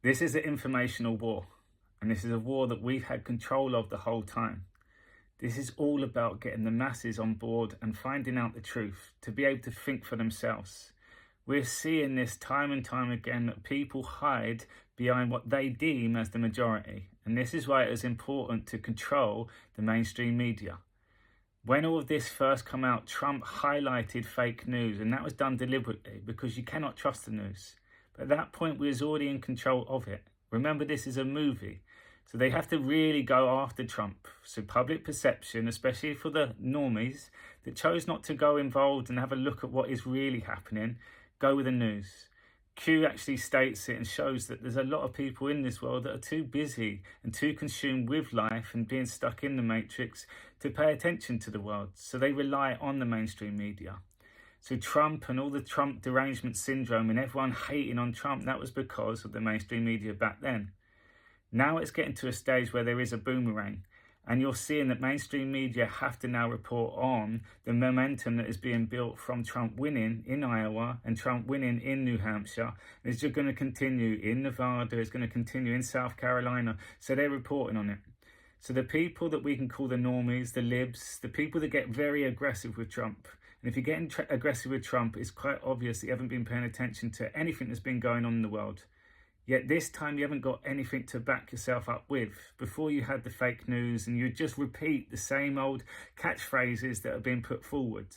This is an informational war, and this is a war that we've had control of the whole time. This is all about getting the masses on board and finding out the truth, to be able to think for themselves. We're seeing this time and time again, that people hide behind what they deem as the majority. And this is why it is important to control the mainstream media. When all of this first came out, Trump highlighted fake news, and that was done deliberately because you cannot trust the news. But at that point, we was already in control of it. Remember, this is a movie. So they have to really go after Trump. So public perception, especially for the normies that chose not to go involved and have a look at what is really happening, go with the news. Q actually states it and shows that there's a lot of people in this world that are too busy and too consumed with life and being stuck in the matrix to pay attention to the world. So they rely on the mainstream media. So Trump and all the Trump derangement syndrome and everyone hating on Trump, that was because of the mainstream media back then. Now it's getting to a stage where there is a boomerang, and you're seeing that mainstream media have to now report on the momentum that is being built from Trump winning in Iowa and Trump winning in New Hampshire. It's just going to continue in Nevada, it's going to continue in South Carolina. So they're reporting on it. So the people that we can call the normies, the libs, the people that get very aggressive with Trump. And if you're getting aggressive with Trump, it's quite obvious that you haven't been paying attention to anything that's been going on in the world. Yet this time you haven't got anything to back yourself up with. Before you had the fake news and you just repeat the same old catchphrases that have been put forward.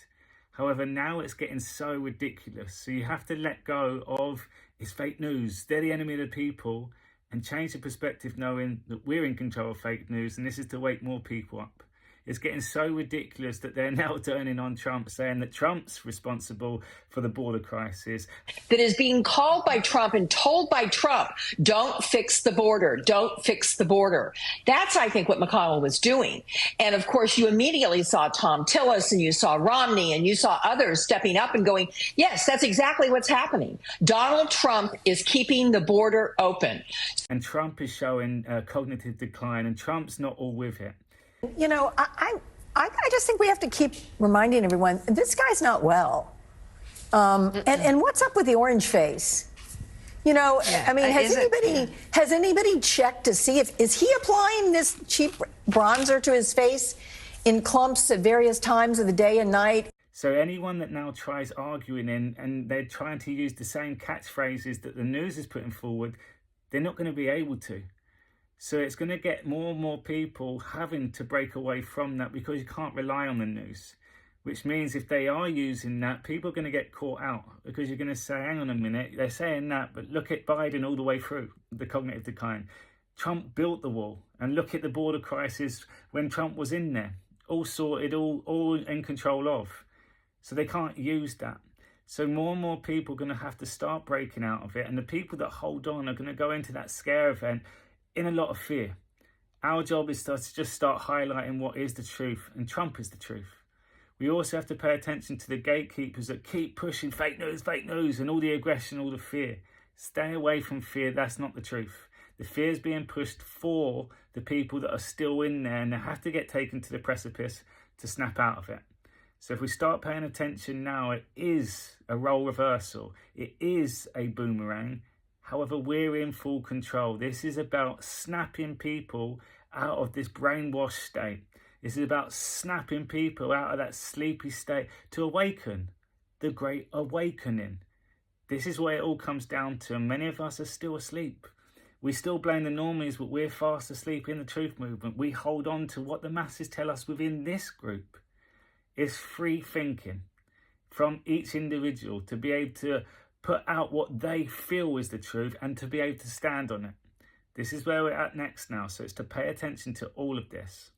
However, now it's getting so ridiculous. So you have to let go of it's fake news, they're the enemy of the people, and change the perspective knowing that we're in control of fake news and this is to wake more people up. It's getting so ridiculous that they're now turning on Trump, saying that Trump's responsible for the border crisis. That is being called by Trump and told by Trump, don't fix the border, don't fix the border. That's, I think, what McConnell was doing. And of course, you immediately saw Tom Tillis and you saw Romney and you saw others stepping up and going, yes, that's exactly what's happening. Donald Trump is keeping the border open. And Trump is showing cognitive decline, and Trump's not all with it. You know, I just think we have to keep reminding everyone, this guy's not well. And what's up with the orange face? You know, yeah. I mean, has anybody checked to see is he applying this cheap bronzer to his face in clumps at various times of the day and night? So anyone that now tries arguing and they're trying to use the same catchphrases that the news is putting forward, they're not going to be able to. So it's going to get more and more people having to break away from that because you can't rely on the news. Which means if they are using that, people are going to get caught out because you're going to say, hang on a minute, they're saying that, but look at Biden all the way through the cognitive decline. Trump built the wall, and look at the border crisis when Trump was in there, all sorted, all in control of. So they can't use that. So more and more people are going to have to start breaking out of it. And the people that hold on are going to go into that scare event in a lot of fear. Our job is to just start highlighting what is the truth, and Trump is the truth. We also have to pay attention to the gatekeepers that keep pushing fake news, and all the aggression, all the fear. Stay away from fear, that's not the truth. The fear is being pushed for the people that are still in there, and they have to get taken to the precipice to snap out of it. So if we start paying attention now, it is a role reversal. It is a boomerang. However, we're in full control. This is about snapping people out of this brainwashed state. This is about snapping people out of that sleepy state to awaken, the great awakening. This is what it all comes down to, and many of us are still asleep. We still blame the normies, but we're fast asleep in the truth movement. We hold on to what the masses tell us within this group. It's free thinking from each individual to be able to put out what they feel is the truth and to be able to stand on it. This is where we're at next now, so it's to pay attention to all of this.